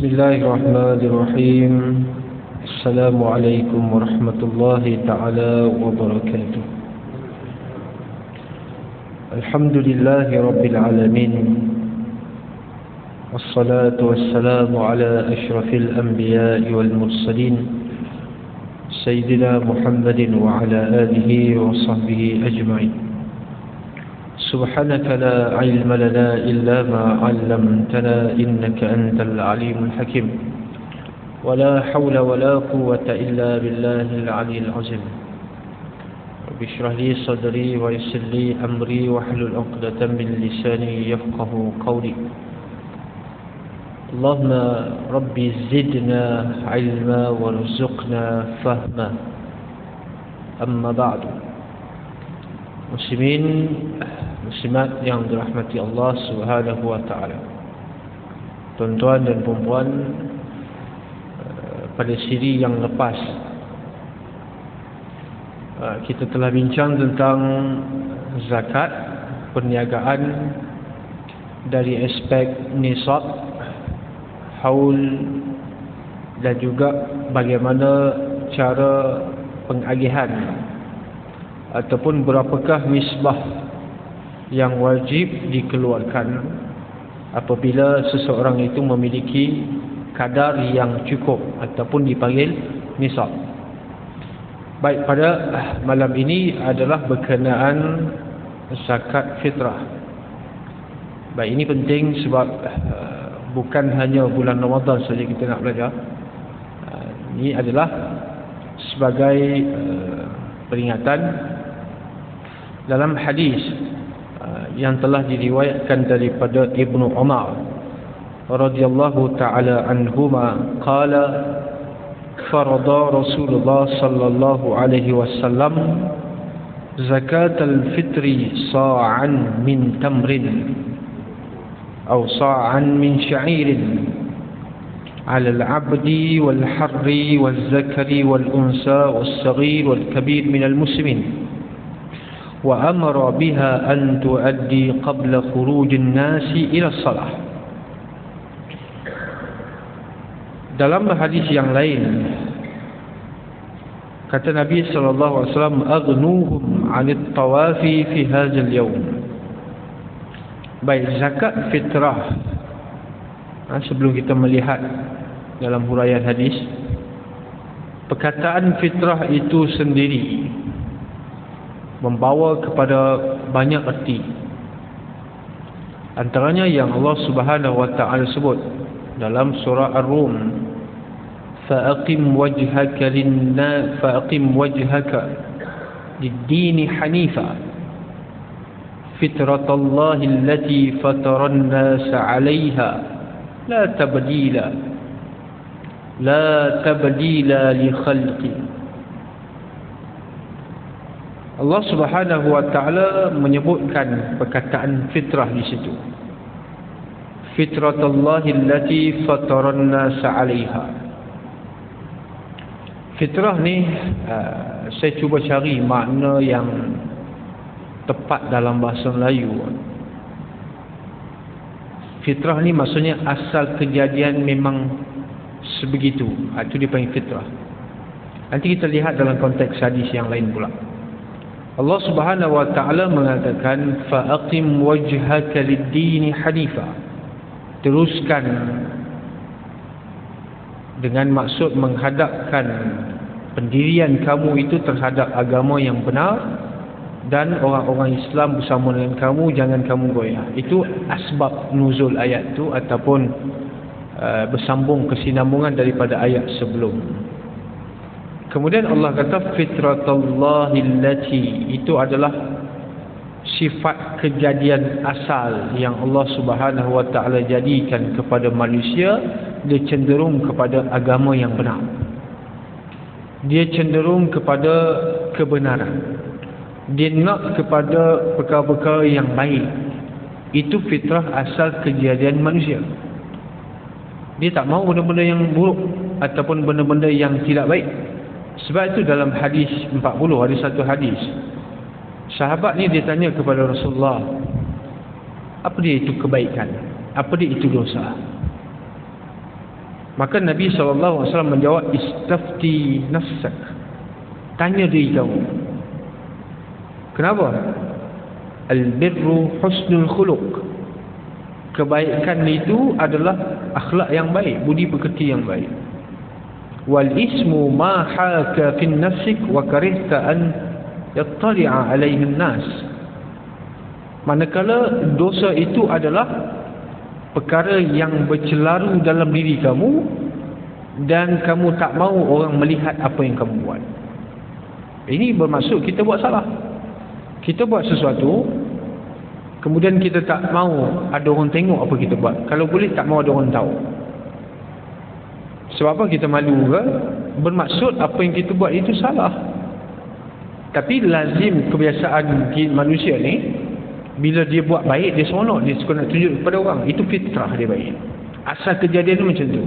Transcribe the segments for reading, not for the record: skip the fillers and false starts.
Bismillahirrahmanirrahim. Assalamualaikum warahmatullahi ta'ala wabarakatuh. Alhamdulillahi rabbil alamin. Wassalatu wassalamu ala ashrafil anbiya'i wal mursalin, Sayyidina Muhammadin wa ala alihi wa sahbihi ajma'in. سبحانك لا علم لنا إلا ما علمتنا إنك أنت العليم الحكيم ولا حول ولا قوة إلا بالله العلي العظيم رب اشرح لي صدري ويسر لي أمري واحلل عقدة من لساني يفقه قولي اللهم ربي زدنا علما وارزقنا فهما أما بعد. Muslimin, muslimat yang dirahmati Allah Subhanahu wa taala. Tuan-tuan dan puan-puan, pada siri yang lepas kita telah bincang tentang zakat, perniagaan dari aspek nisab, haul, dan juga bagaimana cara pengagihan ataupun berapakah nisbah yang wajib dikeluarkan apabila seseorang itu memiliki kadar yang cukup ataupun dipanggil nisab. Baik, pada malam ini adalah berkenaan zakat fitrah. Baik, ini penting sebab bukan hanya bulan Ramadan saja kita nak belajar. Ini adalah sebagai peringatan dalam hadis yang telah diriwayatkan daripada Ibnu Umar radhiyallahu taala anhuma qala farada Rasulullah sallallahu alaihi wasallam zakat al-fitri sa'an min tamrin atau sa'an min sya'irin على العبد والحر والذكر والأنثى والصغير والكبير من المسلمين وأمر بها أن تؤدي قبل خروج الناس إلى الصلاة. Dalam hadis yang lain kata Nabi sallallahu alaihi wasallam, aghnuhum 'anit tawafi fi hadzal yawm. Baik, zakat fitrah. Sebelum kita melihat dalam huraian hadis, perkataan fitrah itu sendiri membawa kepada banyak erti. Antaranya yang Allah Subhanahu wa taala sebut dalam surah Ar-Rum, fa'aqim wajhaka lid-din hanifa fitratallahi allati fataran nas 'alayha la tabdila li khalqi. Allah Subhanahu wa taala menyebutkan perkataan fitrah di situ. Fitratallahi allati fataran nas 'alaiha. Fitrah ni saya cuba cari makna yang tepat dalam bahasa Melayu. Fitrah ni maksudnya asal kejadian memang sebegitu. Itu dipanggil fitrah. Nanti kita lihat dalam konteks hadis yang lain pula. Allah Subhanahu wa taala mengatakan fa'aqim wajhaka lid-din hanifa. Teruskan dengan maksud menghadapkan pendirian kamu itu terhadap agama yang benar, dan orang-orang Islam bersama dengan kamu, jangan kamu goyah. Itu asbab nuzul ayat itu ataupun bersambung kesinambungan daripada ayat sebelum. Kemudian Allah kata fitratallahi allati, itu adalah sifat kejadian asal yang Allah Subhanahu wa taala jadikan kepada manusia. Dia cenderung kepada agama yang benar, dia cenderung kepada kebenaran, dia nak kepada perkara-perkara yang baik. Itu fitrah asal kejadian manusia. Dia tak mahu benda-benda yang buruk ataupun benda-benda yang tidak baik. Sebab itu dalam hadis 40 ada satu hadis, sahabat ni dia tanya kepada Rasulullah, apa dia itu kebaikan, apa dia itu dosa. Maka Nabi SAW menjawab, istafti nafsak, tanya diri kamu. Kenapa? Al-birru husnul khuluq, kebaikan itu adalah akhlak yang baik, budi pekerti yang baik. Wal ismu ma haka fi nafsik wa karihta an yattali'a alaihi an-nas. Manakala dosa itu adalah perkara yang bercelaru dalam diri kamu dan kamu tak mahu orang melihat apa yang kamu buat. Ini bermaksud kita buat salah. Kita buat sesuatu, kemudian kita tak mahu ada orang tengok apa kita buat. Kalau boleh tak mahu ada orang tahu. Sebab apa kita malu ke? Bermaksud apa yang kita buat itu salah. Tapi lazim kebiasaan manusia ni, bila dia buat baik, dia seronok, dia suka nak tunjuk kepada orang. Itu fitrah dia baik. Asal kejadian macam tu.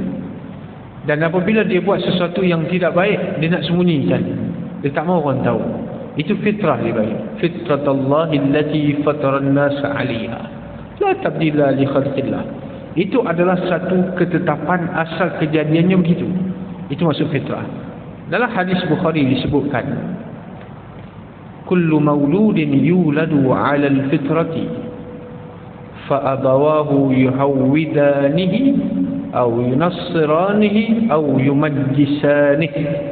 Dan apabila dia buat sesuatu yang tidak baik, dia nak sembunyikan, dia tak mahu orang tahu. Itu fitrah dia baik. Fitratallahi allati fataran nas 'alaiha la tabdila li khalqillah. Itu adalah satu ketetapan asal kejadiannya begitu. Itu maksud fitrah. Dalam hadis Bukhari disebutkan, kullu mauludin yuladu 'ala al-fitrati fa abawahu yuhawwidanihi aw yunassiranihi aw yumajjisanihi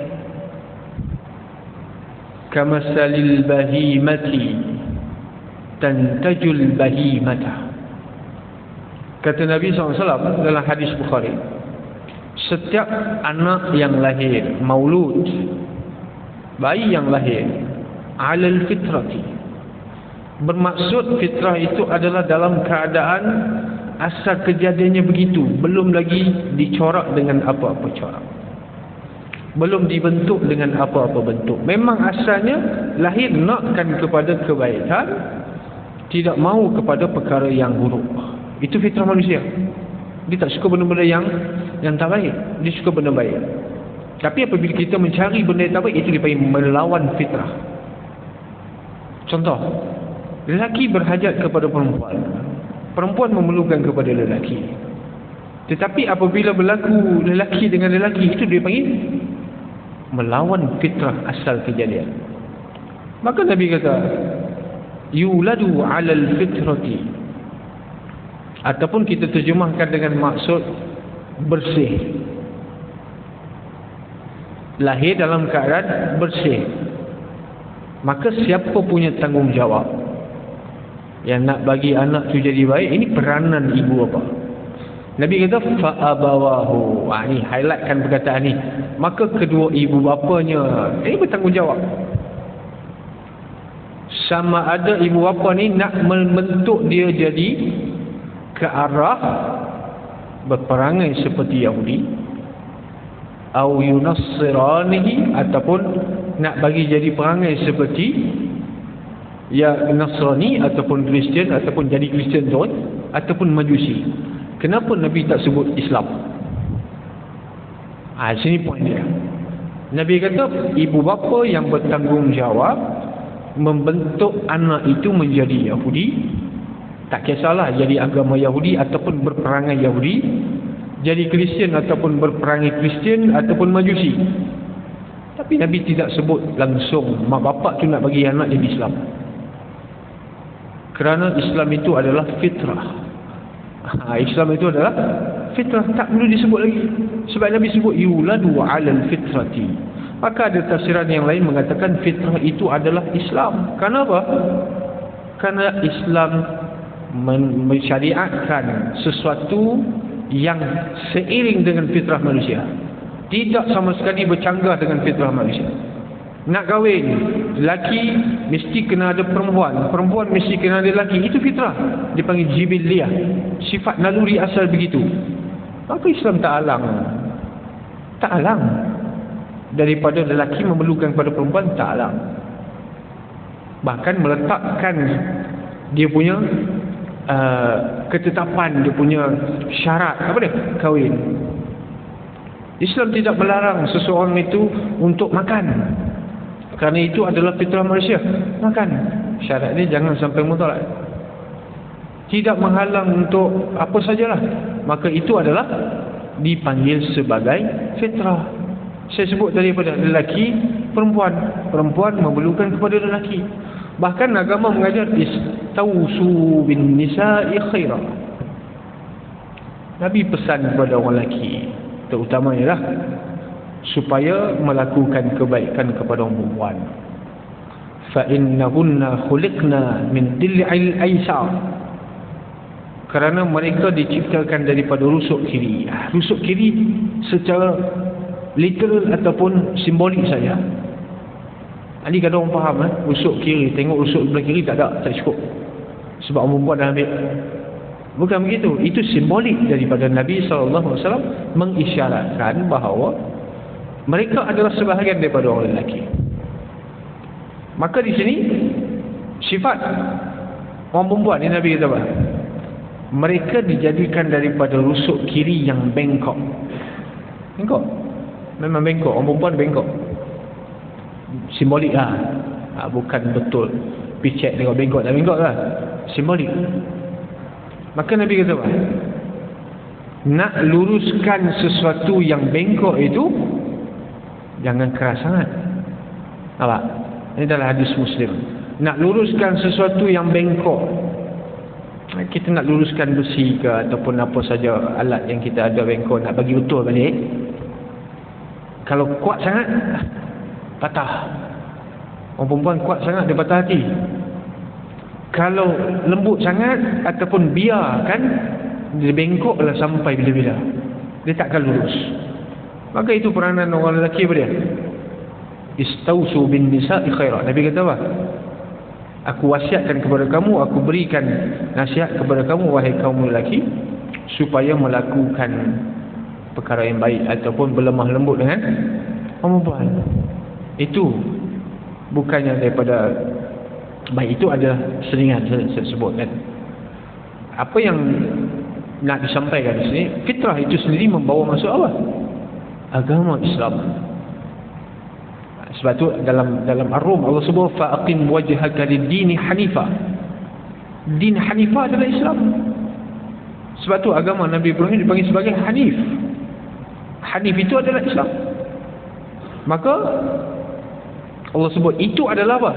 kamasalil bahimati tantajul bahimata. Kata Nabi SAW dalam hadis Bukhari, setiap anak yang lahir, maulud, bayi yang lahir, alal fitrati, bermaksud fitrah itu adalah dalam keadaan asal kejadiannya begitu, belum lagi dicorak dengan apa-apa corak, belum dibentuk dengan apa-apa bentuk. Memang asalnya lahir nakkan kepada kebaikan, tidak mahu kepada perkara yang buruk. Itu fitrah manusia. Dia tak suka benda-benda yang tak baik, dia suka benda baik. Tapi apabila kita mencari benda yang tak baik, itu dipanggil melawan fitrah. Contoh, lelaki berhajat kepada perempuan, perempuan memerlukan kepada lelaki. Tetapi apabila berlaku lelaki dengan lelaki, itu dia panggil melawan fitrah asal kejadian. Maka Nabi kata, yuladu 'alal fitrati, ataupun kita terjemahkan dengan maksud bersih, lahir dalam keadaan bersih. Maka siapa punya tanggungjawab yang nak bagi anak tu jadi baik? Ini peranan ibu bapa. Nabi kata fa'abawahu. Ni highlightkan perkataan ni. Maka kedua ibu bapanya ini bertanggungjawab. Sama ada ibu bapa ni nak membentuk dia jadi ke arah berperangai seperti Yahudi, au yunassiranihi, ataupun nak bagi jadi perangai seperti ya Nasrani ataupun Kristian, ataupun jadi Kristian tu, ataupun Majusi. Kenapa Nabi tak sebut Islam? Sini poin dia. Nabi kata ibu bapa yang bertanggungjawab membentuk anak itu menjadi Yahudi, tak kisahlah jadi agama Yahudi ataupun berperangai Yahudi, jadi Kristian ataupun berperangai Kristian ataupun Majusi. Tapi Nabi tidak sebut langsung mak bapak tu nak bagi anak jadi Islam. Kerana Islam itu adalah fitrah. Islam itu adalah fitrah, tak perlu disebut lagi. Sebab Nabi sebut yuladu 'alal fitrati. Maka ada tafsiran yang lain mengatakan fitrah itu adalah Islam. Kenapa? Karena Islam mensyariatkan sesuatu yang seiring dengan fitrah manusia, tidak sama sekali bercanggah dengan fitrah manusia. Nak kahwin, lelaki mesti kena ada perempuan, perempuan mesti kena ada lelaki. Itu fitrah, dipanggil jibiliyah, sifat naluri asal begitu. Maka Islam tak alang daripada lelaki memerlukan kepada perempuan, tak alang. Bahkan meletakkan dia punya ketetapan, dia punya syarat, apa dia? Kahwin. Islam tidak melarang seseorang itu untuk makan, kerana itu adalah fitrah manusia, makan. Syarat dia jangan sampai mudarat. Tidak menghalang untuk apa sajalah, maka itu adalah dipanggil sebagai fitrah. Saya sebut tadi pada lelaki, perempuan. Perempuan memerlukan kepada lelaki. Bahkan agama mengajar istausu bin nisa'i khaira. Nabi pesan kepada orang lelaki, terutamanya lah, supaya melakukan kebaikan kepada orang perempuan. Fa innahunna khuliqna min dil'il aysar. Kerana mereka diciptakan daripada rusuk kiri. Rusuk kiri secara literal ataupun simbolik saja. Ini kadang orang faham rusuk kiri, tengok rusuk sebelah kiri tak cukup. Sebab orang perempuan dah ambil. Bukan begitu. Itu simbolik daripada Nabi SAW mengisyaratkan bahawa mereka adalah sebahagian daripada orang lelaki. Maka di sini sifat orang perempuan ni Nabi kata apa? Mereka dijadikan daripada rusuk kiri yang bengkok. Bengkok? Memang bengkok. Orang perempuan bengkok. Simbolik lah. Bukan betul. Pergi cek tengok bengkok tak bengkok lah. Simbolik. Maka Nabi kata apa? Nak luruskan sesuatu yang bengkok itu, jangan keras sangat. Nampak? Ini adalah hadis Muslim. Nak luruskan sesuatu yang bengkok, kita nak luruskan besi ke ataupun apa saja alat yang kita ada bengkok, nak bagi betul balik. Kalau kuat sangat, patah. Orang perempuan kuat sangat, dia patah hati. Kalau lembut sangat ataupun biarkan, dia bengkoklah sampai bila-bila, dia takkan lurus. Maka itu peranan orang lelaki apa dia? Istausu bin nisa'i khaira. Nabi kata apa? Aku wasiatkan kepada kamu, aku berikan nasihat kepada kamu wahai kaum lelaki, supaya melakukan perkara yang baik ataupun berlemah lembut dengan perempuan. Itu bukannya daripada baik, itu adalah selingan saya sebut kan. Apa yang nak disampaikan di sini, fitrah itu sendiri membawa masuk apa? Agama Islam. Sebab tu dalam Ar-Rum Allah sebut fa'aqim wajhaka lid-dini hanifah. Din hanifah adalah Islam. Sebab tu agama Nabi Ibrahim dipanggil sebagai Hanif. Hanif itu adalah Islam. Maka Allah sebut itu adalah apa?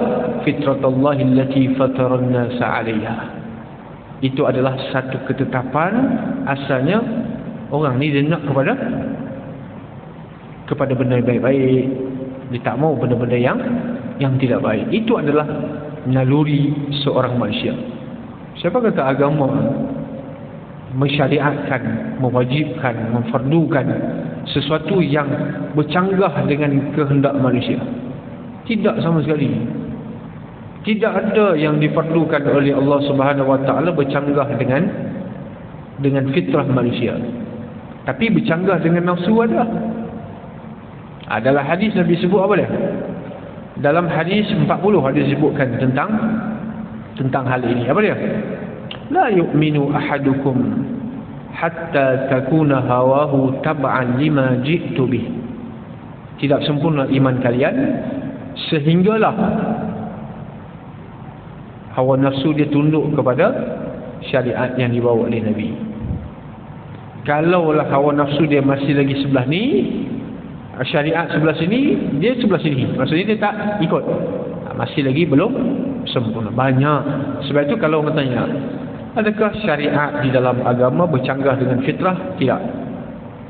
Fitratallahi allati fataran nasa 'alaiha. Itu adalah satu ketetapan asalnya orang ni dia nak kepada benda yang baik-baik. Dia tak mau benda-benda yang tidak baik. Itu adalah naluri seorang manusia. Siapa kata agama mensyariatkan, mewajibkan, memfardukan sesuatu yang bercanggah dengan kehendak manusia? Tidak sama sekali. Tidak ada yang difardukan oleh Allah Subhanahu Wa Taala bercanggah dengan fitrah manusia. Tapi bercanggah dengan nafsu ada. Adalah hadis Nabi sebut apa dia? Dalam hadis 40 hadis sebutkan tentang hal ini. Apa dia? La yu'minu ahadukum hatta takuna hawahu tab'an lima ji'tu bih. Tidak sempurna iman kalian sehinggalah hawa nafsu dia tunduk kepada syariat yang dibawa oleh Nabi. Kalaulah hawa nafsu dia masih lagi sebelah ni, syariat sebelah sini, dia sebelah sini, maksudnya dia tak ikut, masih lagi belum sempurna. Banyak. Sebab itu kalau orang tanya, adakah syariat di dalam agama bercanggah dengan fitrah? Tidak.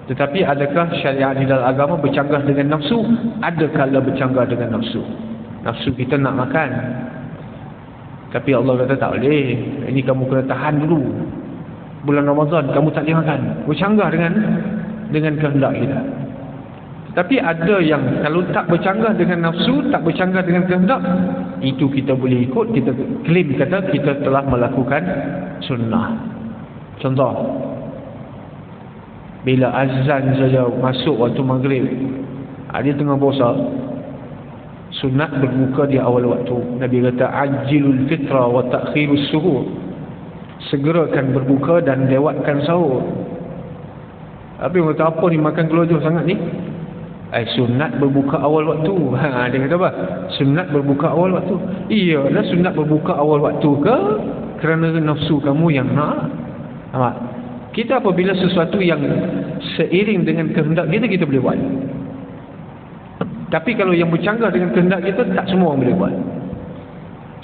Tetapi adakah syariat di dalam agama bercanggah dengan nafsu? Ada kala bercanggah dengan nafsu. Nafsu kita nak makan, tapi Allah kata tak boleh, ini kamu kena tahan dulu, bulan Ramadan kamu tak boleh makan. Bercanggah dengan kehendak kita. Tapi ada yang kalau tak bercanggah dengan nafsu, tak bercanggah dengan kehendak, itu kita boleh ikut, kita klaim kata kita telah melakukan sunnah. Contoh, bila azan saja masuk waktu maghrib, dia tengah puasa, sunat berbuka di awal waktu. Nabi kata ajilul fitra wa ta'khirus suhur. Segerakan berbuka dan lewatkan sahur. Tapi orang kata apa ni, makan keluar sangat ni? Sunat berbuka awal waktu. Dia kata apa? Sunat berbuka awal waktu. Iyalah, sunat berbuka awal waktu ke kerana nafsu kamu yang nak? Nampak? Kita apabila sesuatu yang seiring dengan kehendak kita, kita boleh buat. Tapi kalau yang bercanggah dengan kehendak kita, tak semua orang boleh buat.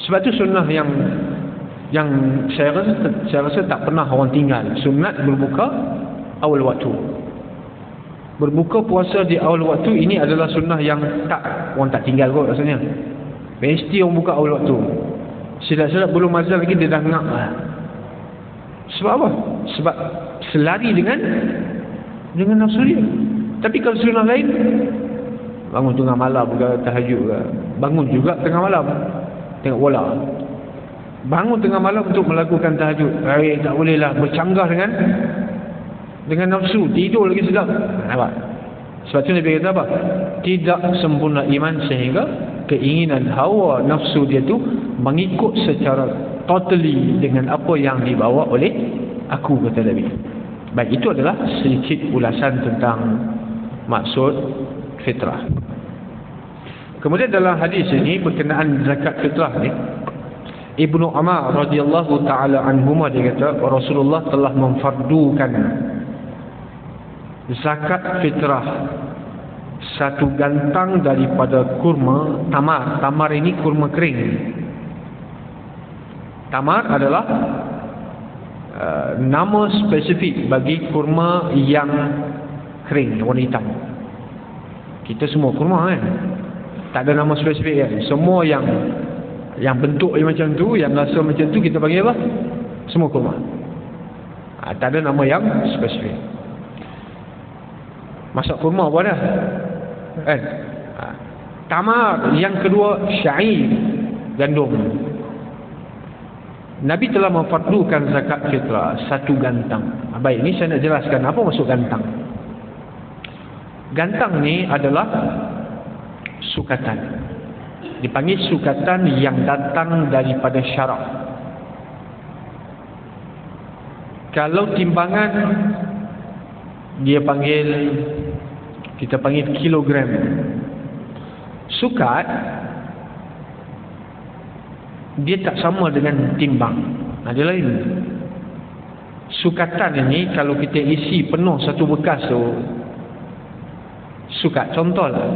Sebab tu sunnah yang saya rasa tak pernah orang tinggal. Sunat berbuka awal waktu. Berbuka puasa di awal waktu ini adalah sunnah yang orang tak tinggal kot rasanya. Mesti orang buka awal waktu. Silap-silap belum azan lagi dia dah ngap lah. Sebab apa? Sebab selari dengan nafsu dia. Tapi kalau sunnah lain, bangun tengah malam ke, tahajud ke, bangun juga tengah malam tengok bola, bangun tengah malam untuk melakukan tahajud, tak boleh lah bercanggah dengan nafsu, tidur lagi sedap. Nampak? Sebab tu Nabi kata apa? Tidak sempurna iman sehingga keinginan hawa nafsu dia tu mengikut secara totally dengan apa yang dibawa oleh aku, kata Nabi. Baik, itu adalah sedikit ulasan tentang maksud fitrah. Kemudian dalam hadis ini berkenaan zakat fitrah ni, Ibnu Umar radhiyallahu taala anhuma dia kata Rasulullah telah memfardukan zakat fitrah satu gantang daripada kurma tamar. Tamar ini kurma kering. Tamar adalah nama spesifik bagi kurma yang kering, warna hitam. Kita semua kurma kan, tak ada nama spesifik kan. Semua yang bentuk macam tu, yang rasa macam tu, kita panggil apa? Semua kurma. Tak ada nama yang spesifik. Masak kurma apa dah kan? Tamar. Yang kedua syair, gandum. Nabi telah memfardukan zakat fitrah satu gantang. Baik, ini saya nak jelaskan apa maksud gantang. Gantang ni adalah sukatan. Dipanggil sukatan yang datang daripada syarak. Kalau timbangan kita panggil kilogram. Sukat dia tak sama dengan timbang. Dia lain. Sukatan ini kalau kita isi penuh satu bekas tu, sukat. Contohlah,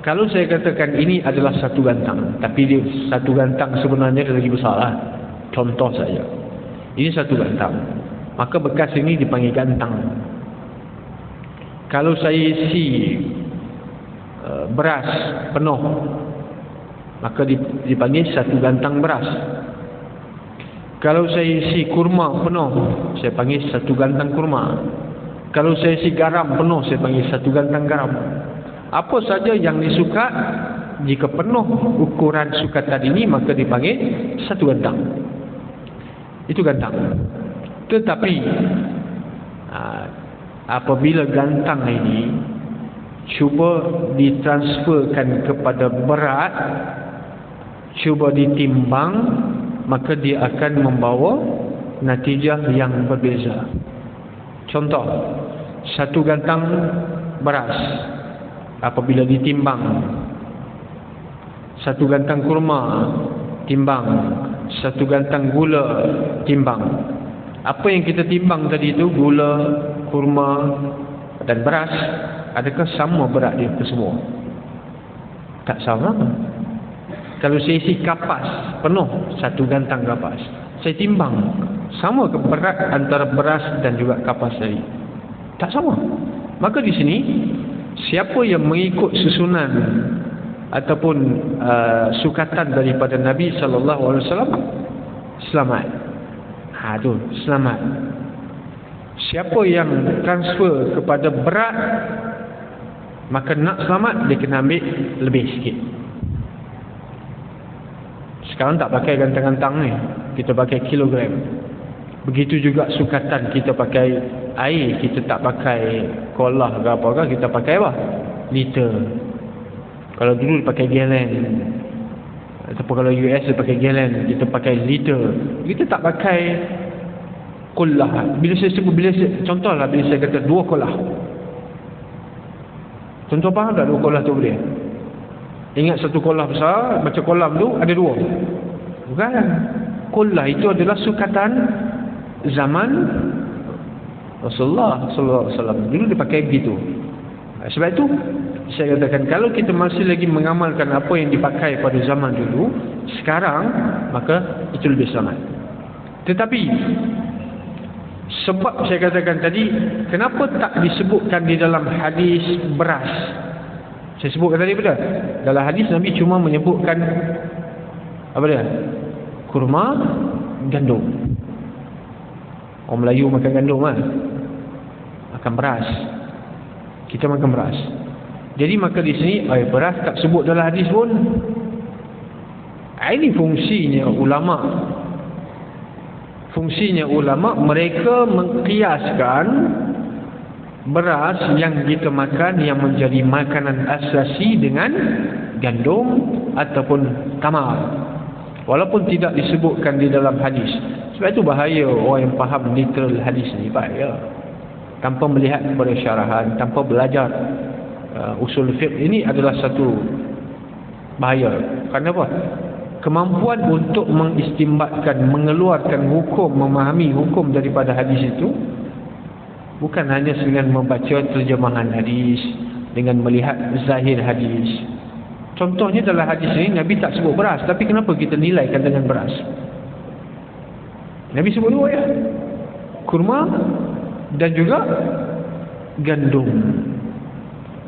kalau saya katakan ini adalah satu gantang, tapi dia satu gantang sebenarnya lagi besar lah. Contoh saja, ini satu gantang, maka bekas ini dipanggil gantang. Kalau saya isi beras penuh, maka dipanggil satu gantang beras. Kalau saya isi kurma penuh, saya panggil satu gantang kurma. Kalau saya isi garam penuh, saya panggil satu gantang garam. Apa saja yang disukat, jika penuh ukuran sukatan ini, maka dipanggil satu gantang. Itu gantang. Tetapi apabila gantang ini cuba ditransferkan kepada berat, cuba ditimbang, maka dia akan membawa natijah yang berbeza. Contoh, satu gantang beras apabila ditimbang, satu gantang kurma timbang, satu gantang gula timbang. Apa yang kita timbang tadi itu, gula, kurma dan beras, adakah sama berat dia semua? Tak sama. Kalau saya isi kapas penuh, satu gantang kapas, saya timbang, sama ke berat antara beras dan juga kapas tadi? Tak sama. Maka di sini, siapa yang mengikut susunan ataupun sukatan daripada Nabi SAW, selamat. Tu selamat. Siapa yang transfer kepada berat, maka nak selamat dia kena ambil lebih sikit. Sekarang tak pakai gantang-gantang ni, kita pakai kilogram. Begitu juga sukatan, kita pakai air, kita tak pakai kolah ke apa, kita pakai apa? Liter. Kalau dulu dia pakai gallon, ataupun kalau US dia pakai gallon, kita pakai liter. Kita tak pakai kolah. Bila saya contohlah, bila saya kata 2 kolah. Contoh faham tak 2 kolah tu boleh? Ingat satu kolah besar, macam kolam tu ada 2. Bukan. Kolah itu adalah sukatan zaman Rasulullah sallallahu alaihi wasallam. Dulu dia pakai begitu. Sebab itu saya katakan, kalau kita masih lagi mengamalkan apa yang dipakai pada zaman dulu, sekarang, maka itu lebih selamat. Tetapi sebab saya katakan tadi, kenapa tak disebutkan di dalam hadis beras? Saya sebutkan tadi betul. Dalam hadis Nabi cuma menyebutkan apa dia? Kurma, gandum. Orang Melayu makan gandum kan? Makan beras. Kita makan beras. Jadi maka di sini beras tak sebut dalam hadis pun. Ini fungsinya ulama. Fungsinya ulama, mereka mengkiaskan beras yang kita makan yang menjadi makanan asasi dengan gandum ataupun tamar, walaupun tidak disebutkan di dalam hadis. Sebab itu bahaya orang yang faham literal hadis ni, bahaya. Tanpa melihat kepada syarahan, tanpa belajar usul fiqh, ini adalah satu bahaya. Kenapa? Kemampuan untuk mengistimbatkan, mengeluarkan hukum, memahami hukum daripada hadis itu bukan hanya dengan membaca terjemahan hadis, dengan melihat zahir hadis. Contohnya dalam hadis ini Nabi tak sebut beras, tapi kenapa kita nilaikan dengan beras? Nabi sebut dua ya, kurma dan juga gandum.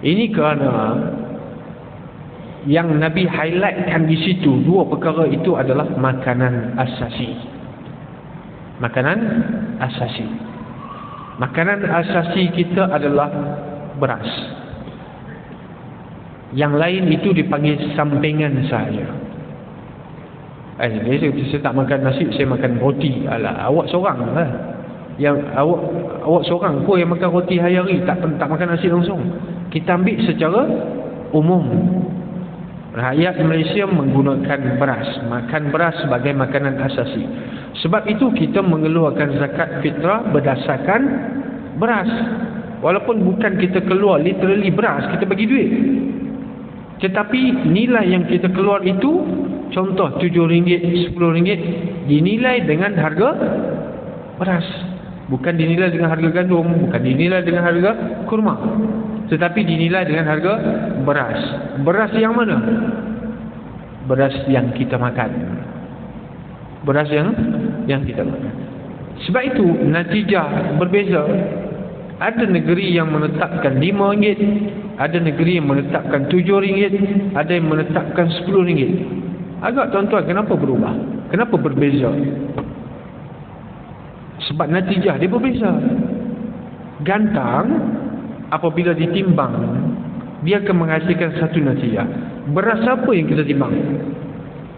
Ini kerana yang Nabi highlightkan di situ, dua perkara itu adalah makanan asasi. Makanan asasi. Makanan asasi kita adalah beras. Yang lain itu dipanggil sampingan sahaja. Saya tak makan nasi, saya makan roti. Alah, awak seorang lah. Yang awak seorang pun yang makan roti hari-hari, tak makan nasi langsung. Kita ambil secara umum. Rakyat Malaysia menggunakan beras, makan beras sebagai makanan asasi. Sebab itu kita mengeluarkan zakat fitrah berdasarkan beras. Walaupun bukan kita keluar literally beras, kita bagi duit. Tetapi nilai yang kita keluar itu, contoh RM7, RM10, dinilai dengan harga beras. Bukan dinilai dengan harga gandum, bukan dinilai dengan harga kurma, tetapi dinilai dengan harga beras. Beras yang mana? Beras yang kita makan. Beras yang kita makan. Sebab itu natijah berbeza. Ada negeri yang menetapkan RM5, ada negeri yang menetapkan RM7, ada yang menetapkan RM10. Agak tuan-tuan, kenapa berubah? Kenapa berbeza? Sebab natijah dia berbeza. Gantang apabila ditimbang, dia akan menghasilkan satu natijah. Beras apa yang kita timbang?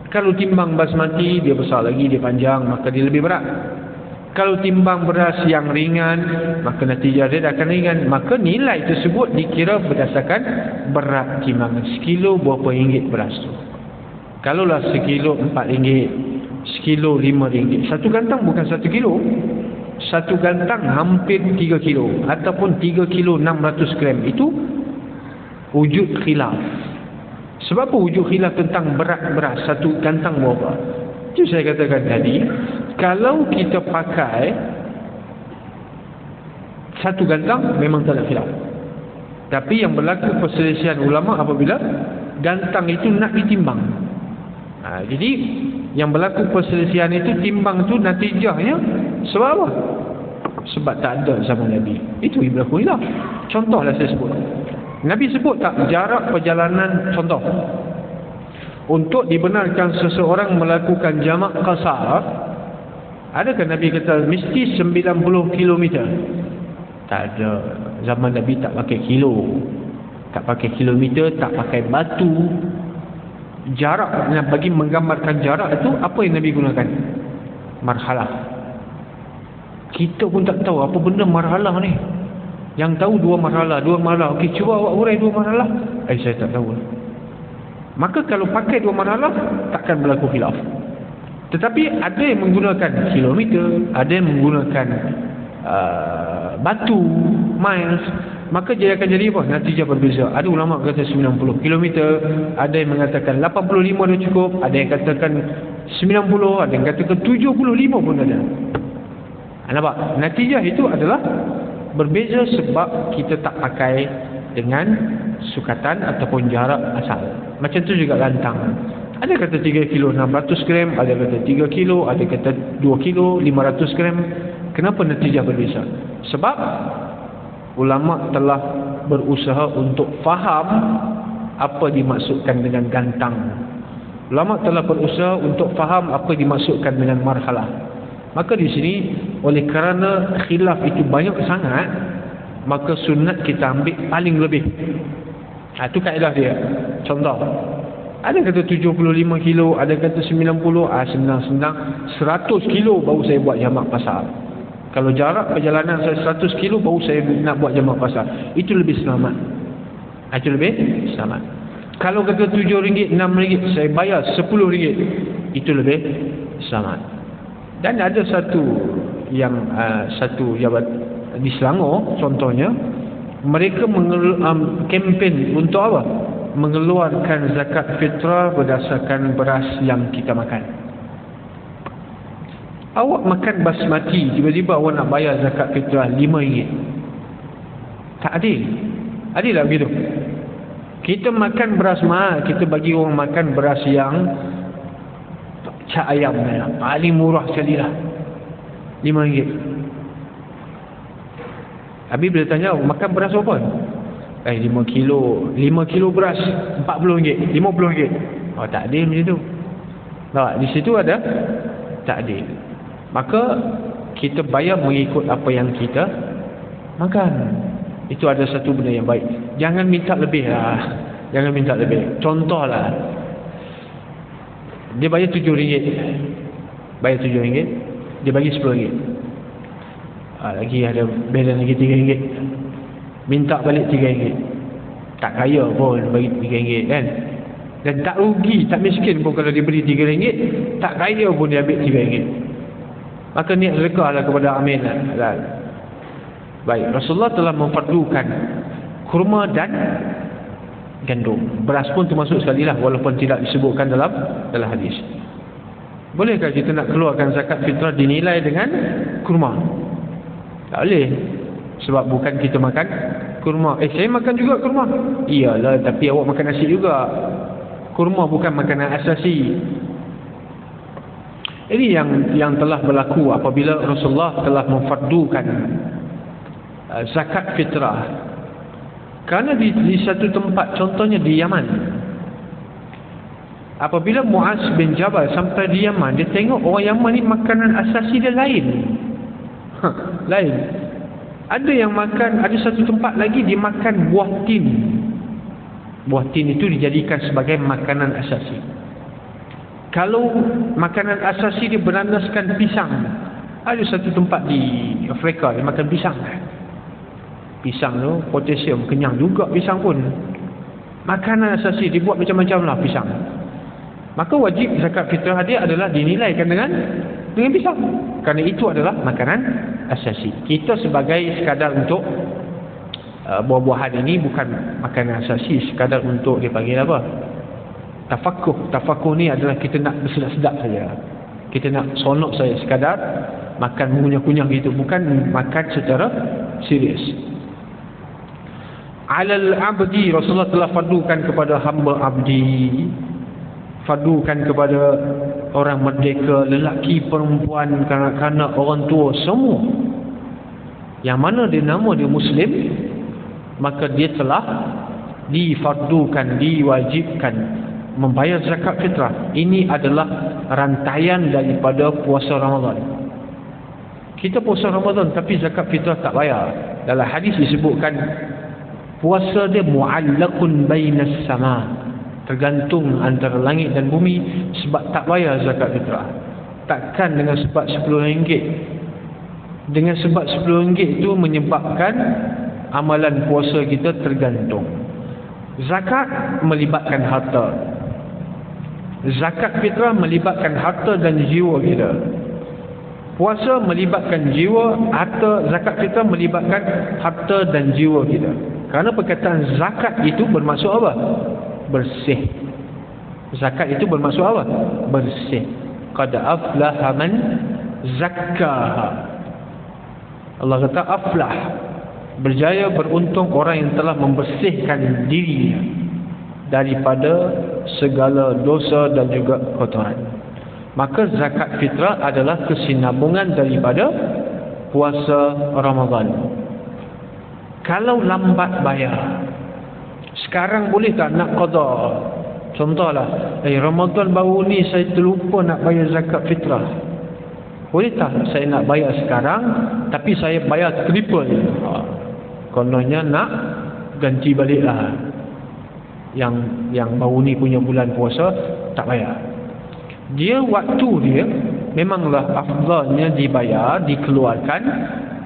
Kalau timbang basmati, dia besar lagi, dia panjang, maka dia lebih berat. Kalau timbang beras yang ringan, maka natijah dia akan ringan. Maka nilai tersebut dikira berdasarkan berat timbangan. Sekilo berapa ringgit beras tu? Kalaulah sekilo RM4, sekilo RM5. Satu gantang bukan 1 kilo. Satu gantang hampir 3 kilo ataupun 3 kilo 600 gram. Itu wujud khilaf. Sebab apa wujud khilaf tentang berat beras satu gantang berapa? Itu saya katakan tadi, kalau kita pakai satu gantang memang tak ada khilaf. Tapi yang berlaku perselisihan ulama apabila gantang itu nak ditimbang. Jadi yang berlaku perselisihan itu, timbang tu natijahnya sebab apa? Sebab tak ada zaman Nabi. Itu yang berlaku khilaf. Contohlah saya sebut. Nabi sebut tak jarak perjalanan, contoh, untuk dibenarkan seseorang melakukan jamak qasar, adakah Nabi kata mesti 90 km? Tak ada. Zaman Nabi tak pakai kilo, tak pakai kilometer, tak pakai batu. Jarak, bagi menggambarkan jarak itu, apa yang Nabi gunakan? Marhalah. Kita pun tak tahu apa benda marhalah ni. Yang tahu dua marhalah. Okey, cuba awak urai dua marhalah. Saya tak tahu. Maka kalau pakai dua marhalah, takkan berlaku khilaf. Tetapi ada yang menggunakan kilometer, ada yang menggunakan batu, miles. Maka dia akan jadi apa? Natijah berbeza. Ada ulama kata 90 km, ada yang mengatakan 85 dah cukup, ada yang katakan 90, ada yang katakan 75 pun ada. Nampak? Natijah itu adalah Berbeza sebab kita tak pakai dengan sukatan ataupun jarak asal. Macam tu juga lantang. Ada kata 3 kilo 600 gram, ada kata 3 kilo, ada kata 2 kilo 500 gram. Kenapa natijah berbeza? Sebab ulama telah berusaha untuk faham apa dimaksudkan dengan gantang. Ulama telah berusaha untuk faham apa dimaksudkan dengan marhalah. Maka di sini, oleh kerana khilaf itu banyak sangat, maka sunat kita ambil paling lebih. Itu kaedah dia. Contoh, ada kata 75 kilo, ada kata 90, senang-senang 100 kilo baru saya buat jamak pasar. Kalau jarak perjalanan saya 100 kilo baru saya nak buat jamak pasar. Itu lebih selamat. Itu lebih selamat. Kalau kata RM7, RM6, saya bayar RM10. Itu lebih selamat. Dan ada satu jabat di Selangor contohnya, mereka kempen untuk apa? Mengeluarkan zakat fitrah berdasarkan beras yang kita makan. Awak makan basmati, tiba-tiba awak nak bayar zakat fitrah RM5. Tak adil. Adil tak begitu? Kita makan beras mahal, kita bagi orang makan beras yang cak ayam paling murah sekali lah, RM5. Habis bila tanya, makan beras apa? 5 kilo beras RM40, RM50. Tak adil macam tu. Di situ ada tak adil. Maka kita bayar mengikut apa yang kita makan. Itu ada satu benda yang baik. Jangan minta lebih lah. Jangan minta lebih. Contoh lah, dia bayar RM7, dia bagi RM10. Lagi ada balance lagi RM3. Minta balik RM3. Tak kaya pun bagi RM3 kan. Dan tak rugi, tak miskin pun kalau dia beri RM3. Tak kaya pun dia ambil RM3. Maka niat sedekah lah kepada amin lah. Baik, Rasulullah telah memfardukan kurma dan gandum. Beras pun termasuk sekali lah, walaupun tidak disebutkan dalam hadis. Bolehkah kita nak keluarkan zakat fitrah dinilai dengan kurma? Tak boleh. Sebab bukan kita makan kurma. Saya makan juga kurma. Iyalah, tapi awak makan nasi juga. Kurma bukan makanan asasi. Ini yang telah berlaku apabila Rasulullah telah memfardukan zakat fitrah. Kerana di satu tempat, contohnya di Yaman, apabila Muaz bin Jabal sampai di Yaman, dia tengok orang Yaman ni makanan asasi dia lain. Lain. Ada yang makan, ada satu tempat lagi dia makan buah tin. Buah tin itu dijadikan sebagai makanan asasi. Kalau makanan asasi dia berandaskan pisang, ada satu tempat di Afrika dia makan pisang. Pisang tu potasium, kenyang juga pisang pun. Makanan asasi dibuat macam-macam lah pisang. Maka wajib zakat fitrah dia adalah dinilaikan dengan pisang. Kerana itu adalah makanan asasi. Kita sebagai sekadar untuk buah-buahan ini bukan makanan asasi, sekadar untuk dipanggil apa? Tafakuh. Tafakuh ni adalah kita nak bersedap-sedap saja. Kita nak sonok saja, sekadar makan mengunyah-kunyah gitu, bukan makan secara serius. Alal abdi, Rasulullah telah fardukan kepada hamba abdi, fardukan kepada orang merdeka, lelaki, perempuan, kanak-kanak, orang tua, semua yang mana dia nama dia Muslim, maka dia telah difardukan, diwajibkan membayar zakat fitrah. Ini adalah rantaian daripada puasa Ramadan. Kita puasa Ramadan tapi zakat fitrah tak bayar. Dalam hadis disebutkan puasa dia mu'allaqun bainas sama, tergantung antara langit dan bumi, sebab tak bayar zakat fitrah. Takkan dengan sebab RM10. Dengan sebab RM10 itu menyebabkan amalan puasa kita tergantung. Zakat melibatkan harta. Zakat fitrah melibatkan harta dan jiwa kita. Puasa melibatkan jiwa, harta. Zakat fitrah melibatkan harta dan jiwa kita. Kerana perkataan zakat itu bermaksud apa? Bersih. Zakat itu bermaksud apa? Bersih. Qad aflaha man zakkaha. Allah kata aflah. Berjaya beruntung orang yang telah membersihkan dirinya daripada segala dosa dan juga kotoran. Maka zakat fitrah adalah kesinambungan daripada puasa Ramadan. Kalau lambat bayar, sekarang boleh tak nak qada? Contohlah, Ramadan baru ni saya terlupa nak bayar zakat fitrah. Boleh tak saya nak bayar sekarang, tapi saya bayar triple? Kononnya nak ganti balik lah. Yang baru ni punya bulan puasa tak bayar. Dia waktu dia memanglah afdalnya dibayar, dikeluarkan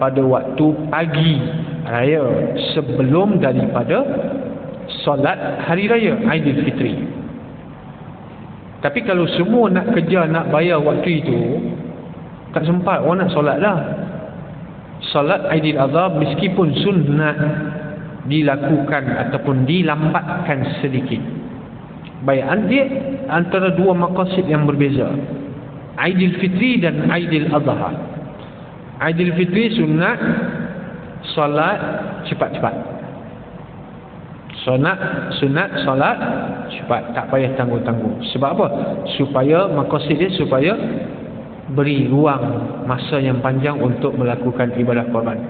pada waktu pagi raya sebelum daripada solat hari raya Aidilfitri. Tapi kalau semua nak kejar nak bayar waktu itu, tak sempat orang nak solat lah. Solat Aidil Adha meskipun sunnah dilakukan ataupun dilambatkan sedikit. Bayaan dia antara dua maqasid yang berbeza, Aidilfitri dan Aidil Adha. Aidilfitri sunat solat cepat-cepat. Sunat solat cepat, tak payah tangguh-tangguh. Sebab apa? Supaya maqasid dia supaya beri ruang masa yang panjang untuk melakukan ibadah korban.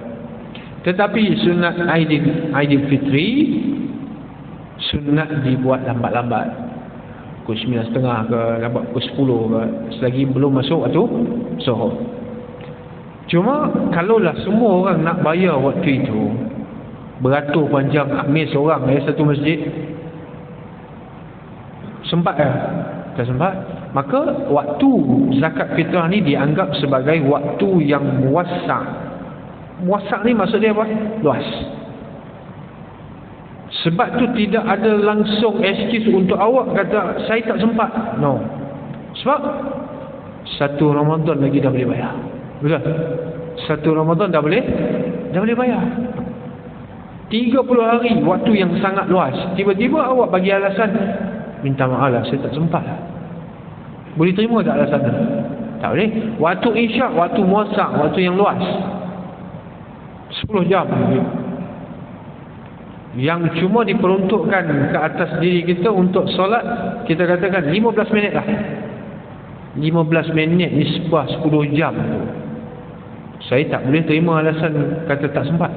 Tetapi sunat Aidilfitri sunat dibuat lambat-lambat, pukul 9.30 ke, lambat pukul 10 ke, selagi belum masuk waktu zuhur. Cuma kalaulah semua orang nak bayar waktu itu, beratur panjang Khamis orang satu masjid, sempat ke? Tak sempat. Maka waktu zakat fitrah ni dianggap sebagai waktu yang muwassa'. Muwassa' ni maksud dia apa? Luas. Sebab tu tidak ada langsung excuse untuk awak kata saya tak sempat. No. Sebab satu Ramadan lagi dah boleh bayar. Betul? Satu Ramadan dah boleh bayar. 30 hari waktu yang sangat luas. Tiba-tiba awak bagi alasan, minta maaf lah, saya tak sempat lah. Boleh terima tak alasan tu? Tak boleh. Waktu isyak, waktu muwassa', waktu yang luas, 10 jam yang cuma diperuntukkan ke atas diri kita untuk solat, kita katakan 15 minit lah. 15 minit nisbah 10 jam tu, saya tak boleh terima alasan kata tak sempat.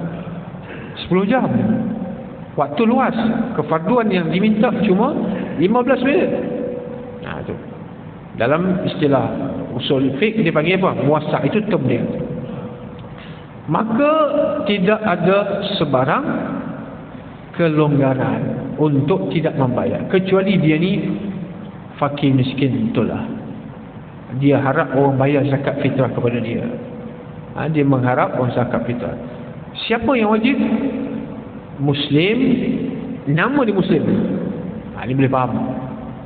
10 jam waktu luas, kefarduan yang diminta cuma 15 minit. Nah tu, dalam istilah usul fiqh dia panggil apa? Muwassa', itu term dia. Maka tidak ada sebarang kelonggaran untuk tidak membayar, kecuali dia ni fakir miskin, betul lah. Dia harap orang bayar zakat fitrah kepada dia. Dia mengharap orang zakat fitrah. Siapa yang wajib? Muslim, nama dia Muslim. Ini boleh faham.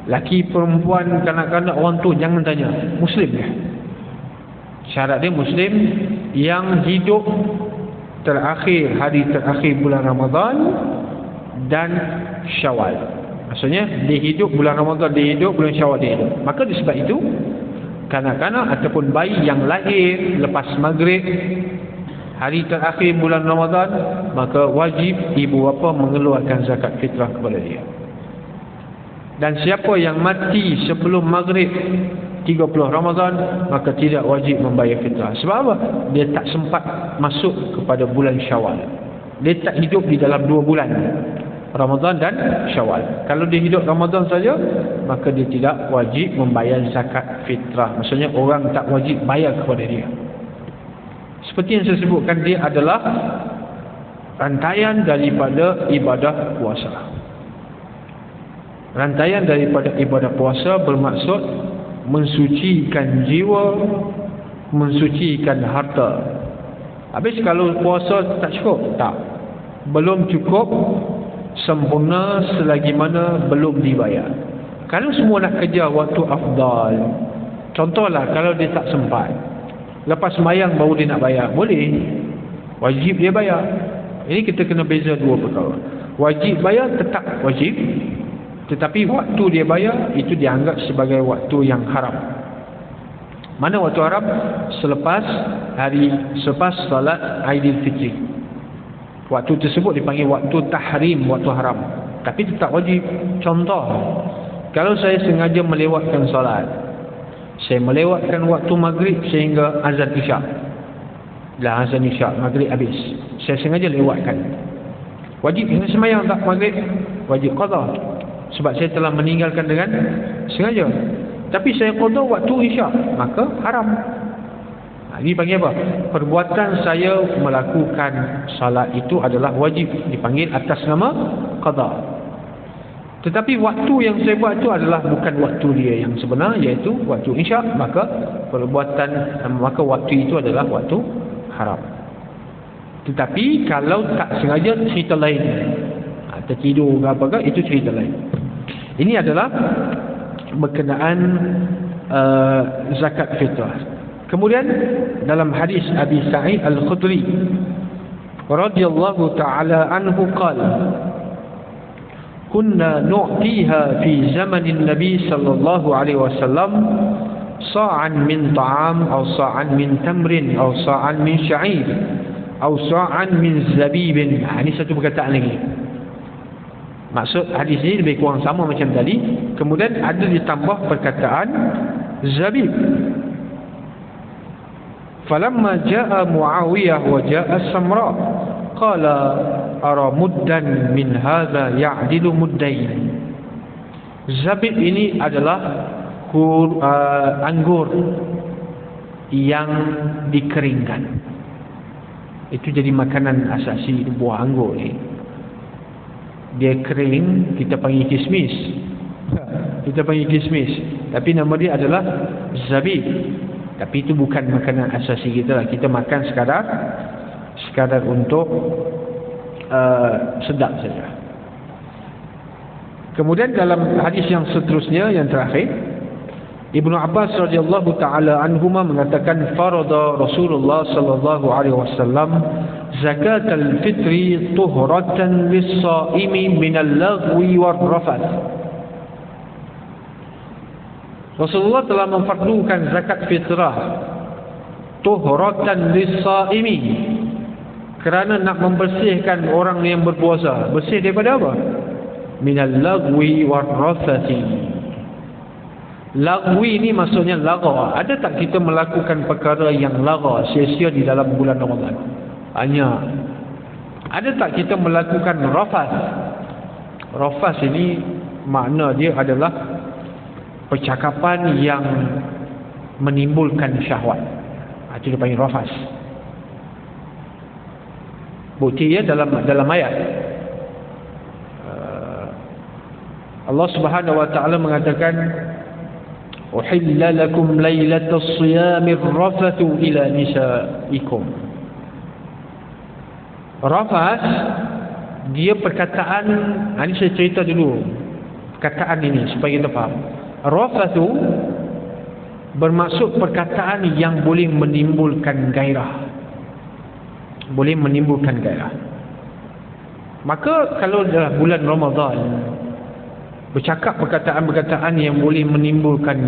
Laki, perempuan, kanak-kanak, orang tu jangan tanya, Muslim dia. Syarat dia Muslim yang hidup hari terakhir bulan Ramadan dan Syawal. Maksudnya dia hidup bulan Ramadan, dia hidup bulan Syawal, dia hidup. Maka disebab itu kanak-kanak ataupun bayi yang lahir lepas maghrib hari terakhir bulan Ramadan, maka wajib ibu bapa mengeluarkan zakat fitrah kepada dia. Dan siapa yang mati sebelum maghrib 30 Ramadan, maka tidak wajib membayar fitrah. Sebab apa? Dia tak sempat masuk kepada bulan Syawal. Dia tak hidup di dalam 2 bulan, Ramadan dan Syawal. Kalau dia hidup Ramadan saja, maka dia tidak wajib membayar zakat fitrah. Maksudnya orang tak wajib bayar kepada dia. Seperti yang saya sebutkan, dia adalah rantaian daripada ibadah puasa. Rantaian daripada ibadah puasa bermaksud mensucikan jiwa, mensucikan harta. Habis kalau puasa tak cukup? Tak. Belum cukup sempurna selagi mana belum dibayar. Kalau semua nak kejar waktu afdal, contohlah kalau dia tak sempat, lepas sembahyang baru dia nak bayar, boleh. Wajib dia bayar. Ini kita kena beza dua perkara. Wajib bayar tetap wajib, tetapi waktu dia bayar itu dianggap sebagai waktu yang haram. Mana waktu haram? Selepas salat Aidilfitri. Waktu tersebut dipanggil waktu tahrim, waktu haram. Tapi tetap wajib. Contoh, kalau saya sengaja melewatkan solat, saya melewatkan waktu maghrib sehingga azan isyak. Dah azan isyak, maghrib habis, saya sengaja lewatkan. Wajib kena sembahyang tak maghrib? Wajib qada. Sebab saya telah meninggalkan dengan sengaja. Tapi saya qada waktu isyak, maka haram. Ini panggil apa? Perbuatan saya melakukan salat itu adalah wajib, dipanggil atas nama qada. Tetapi waktu yang saya buat itu adalah bukan waktu dia yang sebenar, iaitu waktu isyak, maka waktu itu adalah waktu haram. Tetapi kalau tak sengaja, cerita lain. Tertidur ke apa, itu cerita lain. Ini adalah berkenaan zakat fitrah. Kemudian dalam hadis Abi Sa'id Al-Khudri radhiyallahu ta'ala anhu qala, kunna nu'tiha fi zamanin Nabi sallallahu alaihi wasallam sa'an min ta'am aw sa'an min tamrin aw sa'an min sya'ir aw sa'an min zabibin. Ini satu perkataan lagi. Maksud hadis ini lebih kurang sama macam tadi. Kemudian ada ditambah perkataan zabib. Falamma jaa Muawiyah wa jaa Samra qala ara muddan min hadha ya'dilu muddain. Zabib ini adalah anggur yang dikeringkan. Itu jadi makanan asasi buah anggur ni. Dia kering, kita panggil kismis. Kita panggil kismis. Tapi nama dia adalah zabib. Tapi itu bukan makanan asasi kita lah. Kita makan sekadar untuk sedap saja. Kemudian dalam hadis yang seterusnya, yang terakhir, Ibnu Abbas radhiyallahu taala anhuma mengatakan, farada Rasulullah sallallahu alaihi wasallam zakatul fitri tuhratan lis-shaimi minal laghwi war-rafath. Rasulullah telah memfardukan zakat fitrah tuhratan lis-shaimi, kerana nak membersihkan orang yang berpuasa. Bersih daripada apa? Minal laghwi war-rafathi. Lagwi ni maksudnya lagha. Ada tak kita melakukan perkara yang lagha, sia-sia di dalam bulan Ramadan? Hanya. Ada tak kita melakukan rafas? Rafas ini makna dia adalah percakapan yang menimbulkan syahwat. Itu dipanggil rafas. Bukti ya dalam ayat. Allah Subhanahu wa taala mengatakan, uhilla lakum lailatas siyamir rafathu ila nisaikum. Rafas dia perkataan, ini saya cerita dulu perkataan ini supaya kita faham. Rafathu bermaksud perkataan yang boleh menimbulkan gairah. Boleh menimbulkan gairah. Maka kalau dalam bulan Ramadan bercakap perkataan-perkataan yang boleh menimbulkan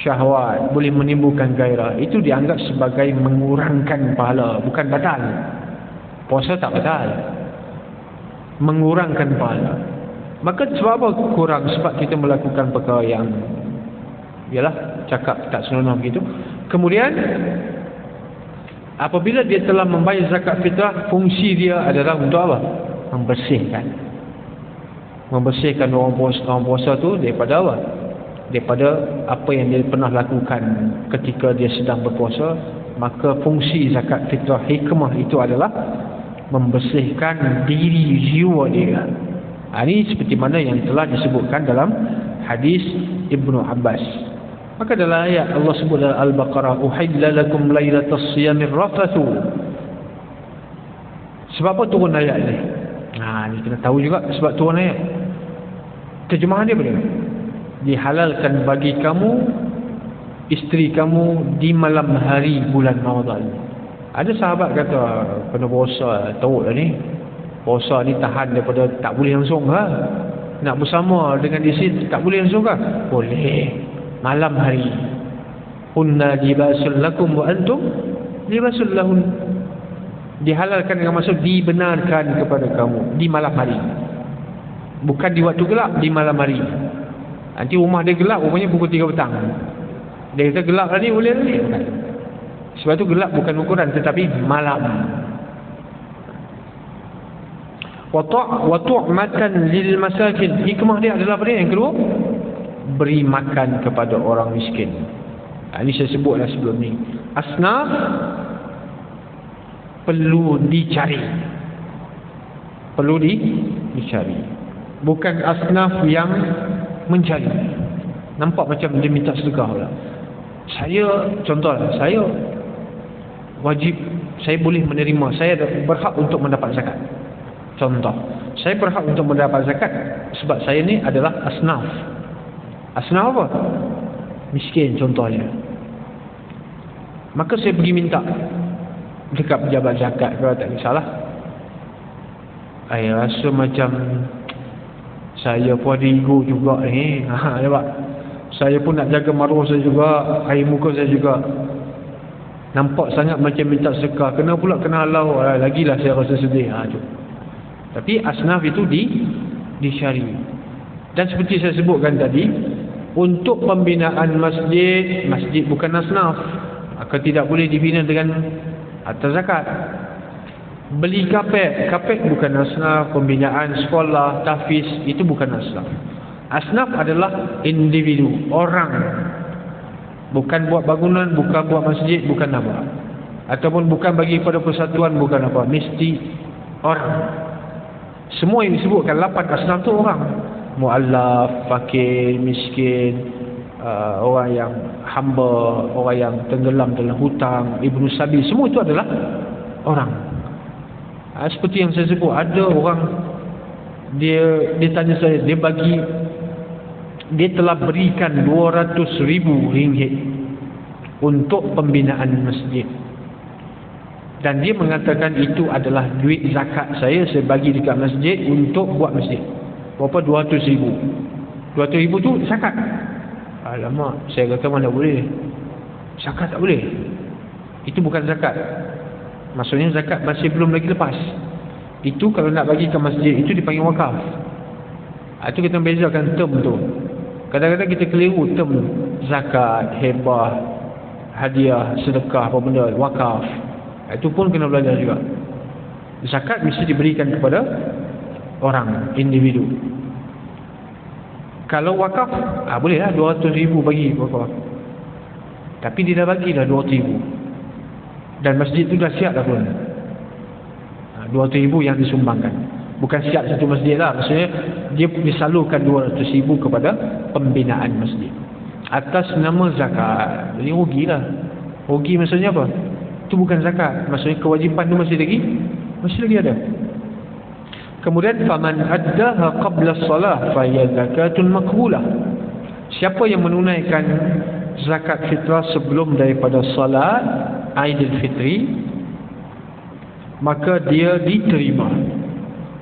syahwat, boleh menimbulkan gairah, itu dianggap sebagai mengurangkan pahala, bukan batal. Puasa tak batal, mengurangkan pahala. Maka sebab apa kurang? Sebab kita melakukan perkara yang ialah cakap tak senonoh begitu. Kemudian apabila dia telah membayar zakat fitrah, fungsi dia adalah untuk apa? Membersihkan orang puasa tu daripada apa? Daripada apa yang dia pernah lakukan ketika dia sedang berpuasa. Maka fungsi zakat fitrah, hikmah itu adalah membersihkan diri jiwa dia. Ini seperti mana yang telah disebutkan dalam hadis Ibnu Abbas. Maka dalam ayat Allah sebut dalam Al-Baqarah, uhilla lakum lailatas siyamir rafathu. Sebab apa turun ayat ni? Ni kena tahu juga sebab turun ayat. Terjemahan dia apa? Dihalalkan bagi kamu isteri kamu di malam hari bulan Ramadan. Ada sahabat kata, kena puasa teruk lah ni. Puasa ni tahan daripada tak boleh langsung lah. Nak bersama dengan isteri tak boleh langsung kah? Boleh. Malam hari. Hunna libasul lakum wa antum libasul lahun. Dihalalkan dengan maksud dibenarkan kepada kamu di malam hari. Bukan di waktu gelap, di malam hari. Nanti rumah dia gelap, rupanya pukul 3 petang. Dia kata gelap tadi boleh tadi. Sebab tu gelap bukan ukuran, tetapi malam. Wa tu'matan lil masakin. Hikmah dia adalah apa dia? Yang kedua, beri makan kepada orang miskin. Ini saya sebutlah sebelum ni. Asnaf perlu dicari. Perlu dicari. Bukan asnaf yang mencari. Nampak macam dia minta sedekah pula. Saya, contohlah, saya wajib, saya boleh menerima, saya berhak untuk mendapat zakat. Contoh, saya berhak untuk mendapat zakat sebab saya ni adalah asnaf. Asnaf apa? Miskin contohnya. Maka saya pergi minta dekat pejabat zakat, kalau tak salah. Saya rasa macam saya pun ada ego juga ni. Nampak? Saya pun nak jaga maruah saya juga, air muka saya juga. Nampak sangat macam minta sedekah. Kena pula kena halau. Lagilah saya rasa sedih. Tapi asnaf itu dicari. Dan seperti saya sebutkan tadi, untuk pembinaan masjid, masjid bukan asnaf. Maka tidak boleh dibina dengan atas zakat. Beli kapet, kapet bukan asnaf. Pembinaan sekolah, tahfiz, itu bukan asnaf. Asnaf adalah individu, orang. Bukan buat bangunan, bukan buat masjid, bukan apa. Ataupun bukan bagi pada persatuan, bukan apa. Mesti orang. Semua yang disebutkan 8 asnaf tu orang. Mu'allaf, fakir, miskin, orang yang hamba, orang yang tenggelam dalam hutang, ibnu sabil, semua itu adalah orang. Seperti yang saya sebut, ada orang dia tanya saya, dia telah berikan 200,000 ringgit untuk pembinaan masjid. Dan dia mengatakan itu adalah duit zakat saya bagi dekat masjid untuk buat masjid. Berapa? 200,000. 200,000 tu zakat. Alamak, saya kata mana boleh. Zakat tak boleh. Itu bukan zakat. Maksudnya zakat masih belum lagi lepas. Itu kalau nak bagi ke masjid, itu dipanggil wakaf. Itu kita bezakan term tu. Kadang-kadang kita keliru term zakat, hebah, hadiah, sedekah, apa benda, wakaf. Itu pun kena belajar juga. Zakat mesti diberikan kepada orang, individu. Kalau wakaf, bolehlah 200,000 bagi wakaf. Tapi dia dah bagilah 200,000. Dan masjid tu dah siap dah pun. 200,000 yang disumbangkan. Bukan siap satu masjid lah. Maksudnya dia disalurkan 200,000 kepada pembinaan masjid atas nama zakat. Jadi rugilah. Rugi maksudnya apa? Itu bukan zakat. Maksudnya kewajipan tu masih lagi ada. Kemudian faman addaha qabla as-salah fa hiya zakatun maqbulah. Siapa yang menunaikan zakat fitrah sebelum daripada salat Aidil Fitri, maka dia diterima.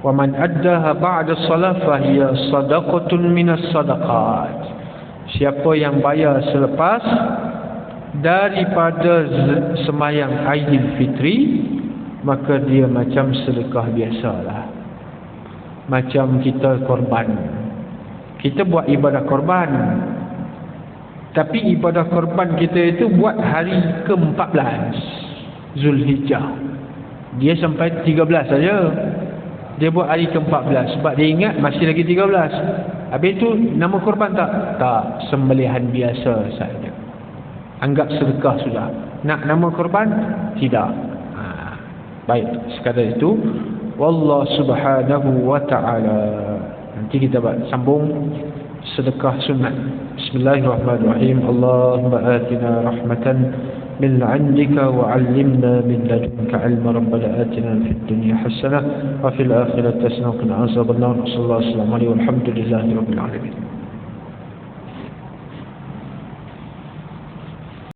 Wa man addaha ba'da as-salah fa hiya sadaqatun minas sadaqat. Siapa yang bayar selepas daripada sembahyang Aidil Fitri, maka dia macam sedekah biasalah. Macam kita korban. Kita buat ibadah korban. Tapi ibadah korban kita itu buat hari ke-14 Zulhijjah. Dia sampai 13 saja. Dia buat hari ke-14 sebab dia ingat masih lagi 13. Habis itu nama korban tak? Tak, sembelihan biasa saja. Anggap sedekah sudah. Nak nama korban? Tidak. Baik, sekadar itu. Wallahu subhanahu wa ta'ala. Nanti kita sambung sedekah sunat. Bismillahirrahmanirrahim. Allahumma atina rahmatan min 'indika wa 'allimna min ladunka 'ilma. Rabbana atina fid dunya hasanah wa fil akhirati hasanah wa qina adzabannar. Sallallahu alaihi wa sallam. Alhamdulillahirabbil alamin.